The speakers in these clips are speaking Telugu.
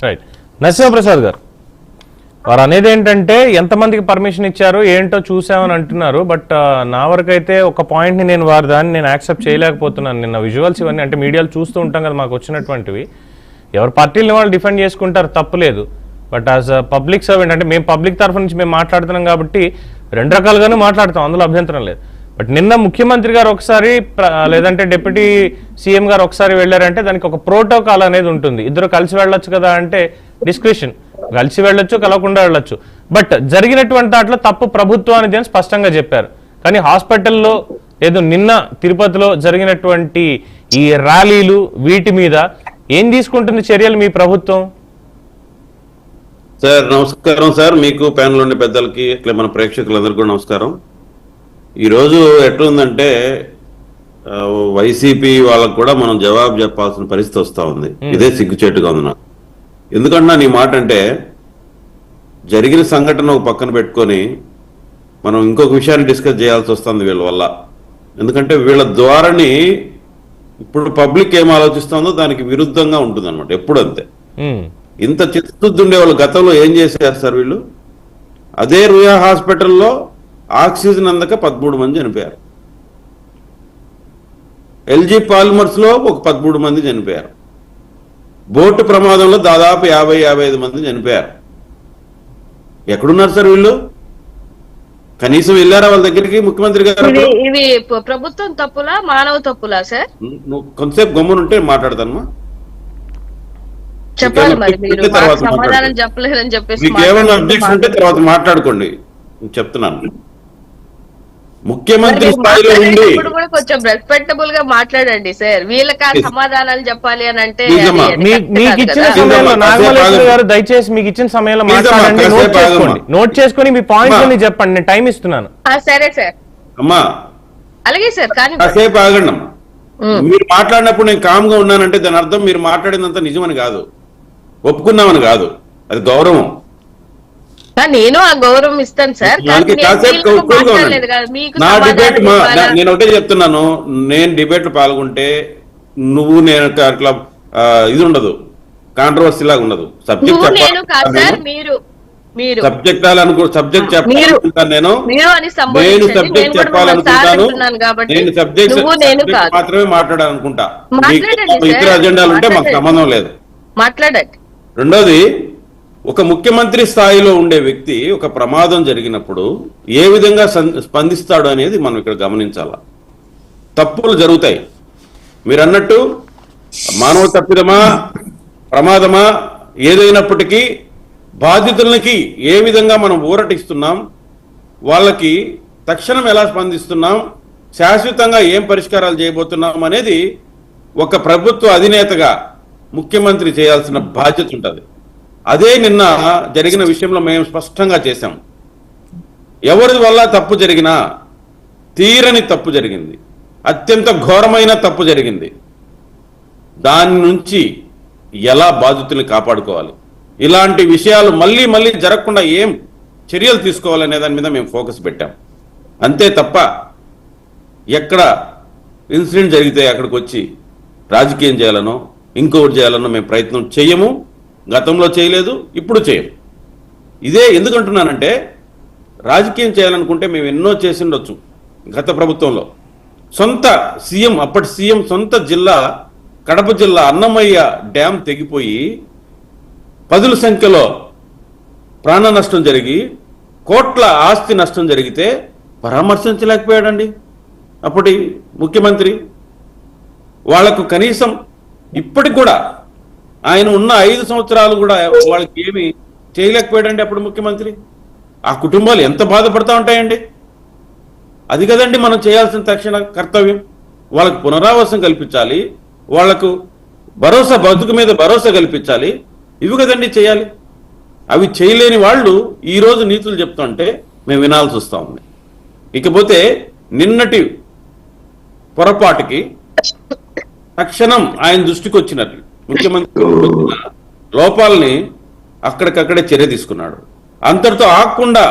రైట్. నరసింహప్రసాద్ గారు వారు అనేది ఏంటంటే ఎంతమందికి పర్మిషన్ ఇచ్చారు ఏంటో చూసామని అంటున్నారు. బట్ నా వరకు అయితే ఒక పాయింట్ని నేను దాన్ని నేను యాక్సెప్ట్ చేయలేకపోతున్నాను. నిన్న విజువల్స్ ఇవన్నీ అంటే మీడియాలో చూస్తూ ఉంటాం కదా, మాకు వచ్చినటువంటివి ఎవరి పార్టీలని వాళ్ళు డిఫెండ్ చేసుకుంటారు, తప్పులేదు. బట్ యాజ్ పబ్లిక్ సర్వెంట్ అంటే మేము పబ్లిక్ తరఫు నుంచి మేము మాట్లాడుతున్నాం కాబట్టి రెండు రకాలుగానే మాట్లాడతాం, అందులో అభ్యంతరం లేదు. బట్ నిన్న ముఖ్యమంత్రి గారు ఒకసారి లేదంటే డిప్యూటీ సీఎం గారు ఒకసారి వెళ్ళారంటే దానికి ఒక ప్రోటోకాల్ అనేది ఉంటుంది. ఇద్దరు కలిసి వెళ్ళొచ్చు కదా అంటే డిస్క్రిప్షన్, కలిసి వెళ్ళొచ్చు కలవకుండా వెళ్ళొచ్చు. బట్ జరిగినటువంటి దాంట్లో తప్పు ప్రభుత్వానికి అని స్పష్టంగా చెప్పారు. కానీ హాస్పిటల్లో ఏదో నిన్న తిరుపతిలో జరిగినటువంటి ఈ ర్యాలీలు వీటి మీద ఏం తీసుకుంటుంది చర్యలు మీ ప్రభుత్వం? సార్ నమస్కారం సార్, మీకు ప్యానల్ ఉండే పెద్దలకి ఇట్లా మన ప్రేక్షకులందరికీ కూడా నమస్కారం. ఈరోజు ఎట్లుందంటే వైసీపీ వాళ్ళకు కూడా మనం జవాబు చెప్పాల్సిన పరిస్థితి వస్తూ ఉంది. ఇదే సిగ్గుచేటుగా ఉంది నాకు. ఎందుకంటే నీ మాట అంటే జరిగిన సంఘటన ఒక పక్కన పెట్టుకొని మనం ఇంకొక విషయాన్ని డిస్కస్ చేయాల్సి వస్తుంది వీళ్ళ వల్ల. ఎందుకంటే వీళ్ళ ద్వారాని ఇప్పుడు పబ్లిక్ ఏం ఆలోచిస్తుందో దానికి విరుద్ధంగా ఉంటుంది అనమాట. ఎప్పుడు అంతే. ఇంత చిత్తశుద్ధి ఉండే వాళ్ళు గతంలో ఏం చేశారు సార్ వీళ్ళు? అదే రుయా హాస్పిటల్లో ఆక్సిజన్ అందక 13 మంది చనిపోయారు. ఎల్జీ పాలిమర్స్ లో ఒక 13 మంది చనిపోయారు. బోటు ప్రమాదంలో దాదాపు 50-55 మంది చనిపోయారు. ఎక్కడున్నారు సార్ వీళ్ళు? కనీసం వెళ్ళారా వాళ్ళ దగ్గరికి ముఖ్యమంత్రి గారు? ఇది ప్రభుత్వం తప్పులా మానవ తప్పులా సార్? నువ్వు కొంతసేపు గమ్మునుంటే మాట్లాడతానమ్మా. చెప్పాలి మరి, మీరు సమాధానం చెప్పలేదని చెప్పేసి మీకు ఏమైనా అబ్జెక్షన్ ఉంటే తర్వాత మాట్లాడుకోండి. చెప్తున్నాను, ముఖ్యమంత్రి స్థాయిలో ఉండి కొంచెం రెస్పెక్టబుల్ గా మాట్లాడండి సార్. వీళ్ళకి సమాధానాలు చెప్పాలి అని అంటే మీకు ఇచ్చిన సమయంలో నాగమల్లేశ్వర గారు దయచేసి మీకు ఇచ్చిన సమయంలో మాట్లాడండి, నోట్ చేసుకొని మీ పాయింట్స్ చెప్పండి. నేను టైం ఇస్తున్నాను. సరే సార్. అమ్మా అలాగే సార్. కానీ కాసేపు ఆగండి అమ్మా. మీరు మాట్లాడినప్పుడు నేను కామ్గా ఉన్నానంటే దాని అర్థం మీరు మాట్లాడినంత నిజమని కాదు, ఒప్పుకున్నామని కాదు. అది గౌరవం. నేను ఆ గౌరవం ఇస్తాను సార్. నా డిబేట్ నేను ఒకటే చెప్తున్నాను, నేను డిబేట్ పాల్గొంటే నువ్వు నేను అట్లా ఇది ఉండదు, కాంట్రవర్సీ లాగా ఉండదు. సబ్జెక్ట్ సబ్జెక్ట్ చెప్పాలనుకుంటాను. నేను సబ్జెక్ట్ చెప్పాలనుకుంటాను. నేను సబ్జెక్ట్ మాత్రమే మాట్లాడాలనుకుంటా. ఇతర అజెండాలు ఉంటే మాకు సంబంధం లేదు. మాట్లాడండి. రెండోది, ఒక ముఖ్యమంత్రి స్థాయిలో ఉండే వ్యక్తి ఒక ప్రమాదం జరిగినప్పుడు ఏ విధంగా స్పందిస్తాడు అనేది మనం ఇక్కడ గమనించాల. తప్పులు జరుగుతాయి, మీరు అన్నట్టు మానవ తప్పిదమా ప్రమాదమా ఏదైనప్పటికీ బాధితులకి ఏ విధంగా మనం ఊరటిస్తున్నాం, వాళ్ళకి తక్షణం ఎలా స్పందిస్తున్నాం, శాశ్వతంగా ఏం పరిష్కారాలు చేయబోతున్నాం అనేది ఒక ప్రభుత్వ అధినేతగా ముఖ్యమంత్రి చేయాల్సిన బాధ్యత ఉంటుంది. అదే నిన్న జరిగిన విషయంలో మేము స్పష్టంగా చేశాం. ఎవరి వల్ల తప్పు జరిగినా తీరని తప్పు జరిగింది, అత్యంత ఘోరమైన తప్పు జరిగింది. దాని నుంచి ఎలా బాధితుల్ని కాపాడుకోవాలి, ఇలాంటి విషయాలు మళ్ళీ మళ్ళీ జరగకుండా ఏం చర్యలు తీసుకోవాలనే దాని మీద మేము ఫోకస్ పెట్టాం. అంతే తప్ప ఎక్కడ ఇన్సిడెంట్ జరిగితే అక్కడికి వచ్చి రాజకీయం చేయాలనో ఇంకొకటి చేయాలనో మేము ప్రయత్నం చేయము. గతంలో చేయలేదు, ఇప్పుడు చేయము. ఇదే ఎందుకంటున్నానంటే రాజకీయం చేయాలనుకుంటే మేము ఎన్నో చేసి ఉండొచ్చు. గత ప్రభుత్వంలో సొంత సీఎం, అప్పటి సీఎం సొంత జిల్లా కడప జిల్లా అన్నమయ్య డ్యామ్ తెగిపోయి 10ల సంఖ్యలో ప్రాణ నష్టం జరిగి కోట్ల ఆస్తి నష్టం జరిగితే పరామర్శించలేకపోయాడండి అప్పటి ముఖ్యమంత్రి. వాళ్లకు కనీసం ఇప్పటికి కూడా ఆయన ఉన్న 5 సంవత్సరాలు కూడా వాళ్ళకి ఏమి చేయలేకపోయాడండి అప్పుడు ముఖ్యమంత్రి. ఆ కుటుంబాలు ఎంత బాధపడతా ఉంటాయండి. అది కదండి మనం చేయాల్సిన తక్షణ కర్తవ్యం. వాళ్ళకు పునరావాసం కల్పించాలి, వాళ్లకు భరోసా, బతుకు మీద భరోసా కల్పించాలి. ఇవి కదండి చేయాలి. అవి చేయలేని వాళ్ళు ఈరోజు నీతులు చెప్తుంటే మేము వినాల్సి వస్తూ ఉంది. ఇకపోతే నిన్నటి పొరపాటుకి తక్షణం ఆయన దృష్టికి వచ్చినట్లు ముఖ్యమంత్రి లోపాలని అక్కడికక్కడే చర్య తీసుకున్నాడు. అంతటితో ఆగకుండా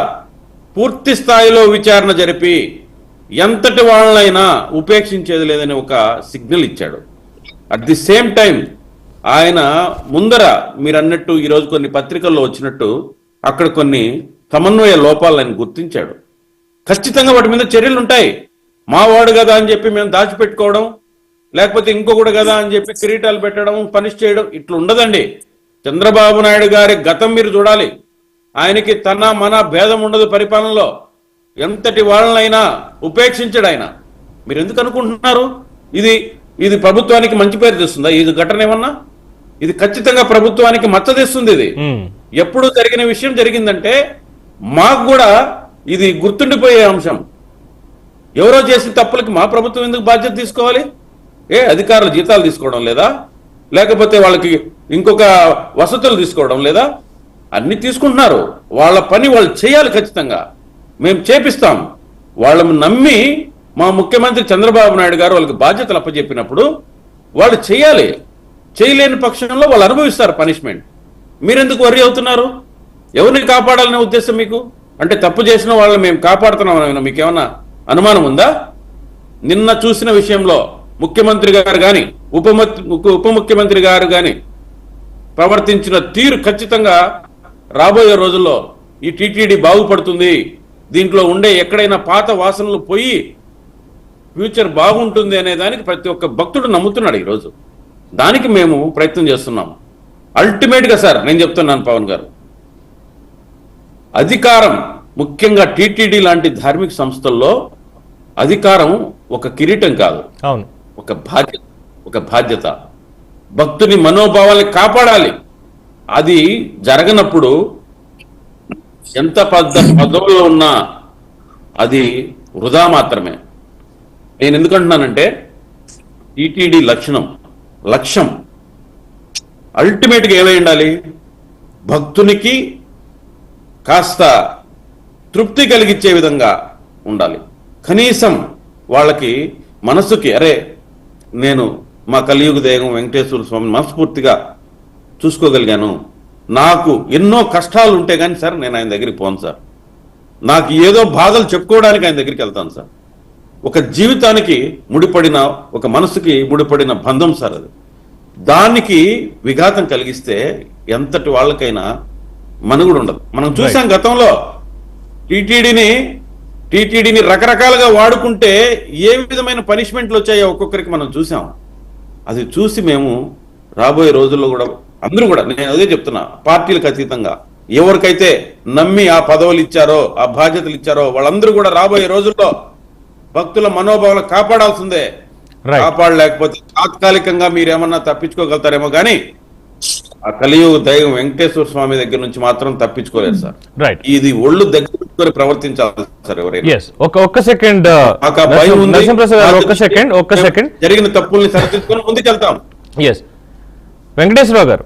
పూర్తి స్థాయిలో విచారణ జరిపి ఎంతటి వాళ్ళైనా ఉపేక్షించేది లేదని ఒక సిగ్నల్ ఇచ్చాడు. అట్ ది సేమ్ టైం ఆయన ముందర మీరు అన్నట్టు ఈరోజు కొన్ని పత్రికల్లో వచ్చినట్టు అక్కడ కొన్ని సమన్వయ లోపాలను ఆయన గుర్తించాడు. ఖచ్చితంగా వాటి మీద చర్యలు ఉంటాయి. మావాడు కదా అని చెప్పి మేము దాచిపెట్టుకోవడం, లేకపోతే ఇంకొకడు కదా అని చెప్పి కిరీటాలు పెట్టడం, పనిష్ చేయడం ఇట్లా ఉండదండి. చంద్రబాబు నాయుడు గారి గతం మీరు చూడాలి. ఆయనకి తన మన భేదం ఉండదు పరిపాలనలో. ఎంతటి వాళ్ళనైనా ఉపేక్షించడు ఆయన. మీరు ఎందుకు అనుకుంటున్నారు ఇది ప్రభుత్వానికి మంచి పేరు తెస్తుందా? ఇది ఘటన ఏమన్నా? ఇది ఖచ్చితంగా ప్రభుత్వానికి మచ్చ తెస్తుంది. ఇది ఎప్పుడు జరిగిన విషయం జరిగిందంటే మాకు కూడా ఇది గుర్తుండిపోయే అంశం. ఎవరో చేసిన తప్పులకి మా ప్రభుత్వం ఎందుకు బాధ్యత తీసుకోవాలి? అధికారుల జీతాలు తీసుకోవడం లేదా? లేకపోతే వాళ్ళకి ఇంకొక వసతులు తీసుకోవడం లేదా? అన్ని తీసుకుంటున్నారు. వాళ్ళ పని వాళ్ళు చేయాలి. ఖచ్చితంగా మేము చేపిస్తాం. వాళ్ళని నమ్మి మా ముఖ్యమంత్రి చంద్రబాబు నాయుడు గారు వాళ్ళకి బాధ్యతలు అప్పచెప్పినప్పుడు వాళ్ళు చేయాలి. చేయలేని పక్షంలో వాళ్ళు అనుభవిస్తారు పనిష్మెంట్. మీరెందుకు వర్రీ అవుతున్నారు? ఎవరిని కాపాడాలనే ఉద్దేశం మీకు? అంటే తప్పు చేసిన వాళ్ళని మేము కాపాడుతున్నామని మీకు ఏమన్నా అనుమానం ఉందా? నిన్న చూసిన విషయంలో ముఖ్యమంత్రి గారు కానీ ఉప ముఖ్యమంత్రి గారు కానీ ప్రవర్తించిన తీరు ఖచ్చితంగా రాబోయే రోజుల్లో ఈ టీటీడీ బాగుపడుతుంది, దీంట్లో ఉండే ఎక్కడైనా పాత వాసనలు పోయి ఫ్యూచర్ బాగుంటుంది అనే దానికి ప్రతి ఒక్క భక్తుడు నమ్ముతున్నాడు ఈరోజు. దానికి మేము ప్రయత్నం చేస్తున్నాము. అల్టిమేట్ గా సార్ నేను చెప్తున్నాను పవన్ గారు, అధికారం ముఖ్యంగా టీటీడీ లాంటి ధార్మిక సంస్థల్లో అధికారం ఒక కిరీటం కాదు, అవును, ఒక బాధ్యత. భక్తుని మనోభావాల్ని కాపాడాలి. అది జరగనప్పుడు ఎంత పదవుల్లో ఉన్నా అది వృధా మాత్రమే. నేను ఎందుకంటున్నానంటే టీటీడీ లక్ష్యం అల్టిమేట్గా ఏమై ఉండాలి? భక్తునికి కాస్త తృప్తి కలిగించే విధంగా ఉండాలి. కనీసం వాళ్ళకి మనసుకి అరే నేను మా కలియుగ దైవం వెంకటేశ్వర స్వామిని మనస్ఫూర్తిగా చూసుకోగలిగాను, నాకు ఎన్నో కష్టాలు ఉంటే కానీ సార్ నేను ఆయన దగ్గరికి పోను సార్, నాకు ఏదో బాధలు చెప్పుకోవడానికి ఆయన దగ్గరికి వెళ్తాను సార్. ఒక జీవితానికి ముడిపడిన, ఒక మనసుకి ముడిపడిన బంధం సార్ అది. దానికి విఘాతం కలిగిస్తే ఎంతటి వాళ్ళకైనా మనుగుడు ఉండదు. మనం చూసాం గతంలో టీటీడీని రకరకాలుగా వాడుకుంటే ఏ విధమైన పనిష్మెంట్లు వచ్చాయో ఒక్కొక్కరికి మనం చూసాం. అది చూసి మేము రాబోయే రోజుల్లో కూడా అందరూ కూడా, నేను అదే చెప్తున్నా, పార్టీలకు అతీతంగా ఎవరికైతే నమ్మి ఆ పదవులు ఇచ్చారో, ఆ బాధ్యతలు ఇచ్చారో వాళ్ళందరూ కూడా రాబోయే రోజుల్లో భక్తుల మనోభావాలు కాపాడాల్సిందే. కాపాడలేకపోతే తాత్కాలికంగా మీరేమన్నా తప్పించుకోగలుగుతారేమో కానీ ఆ కలియుగ దైవం వెంకటేశ్వర స్వామి దగ్గర నుంచి మాత్రం తప్పించుకోలేదు సార్. రైట్, ఇది ఒళ్ళు దగ్గర ప్రవర్తించాలి సార్ ఎవరైనా. ఒక్క సెకండ్ జరిగిన తప్పుల్ని సరిదిద్దుకొని ముందుకెళ్తాం. వెంకటేశ్వరరావు గారు,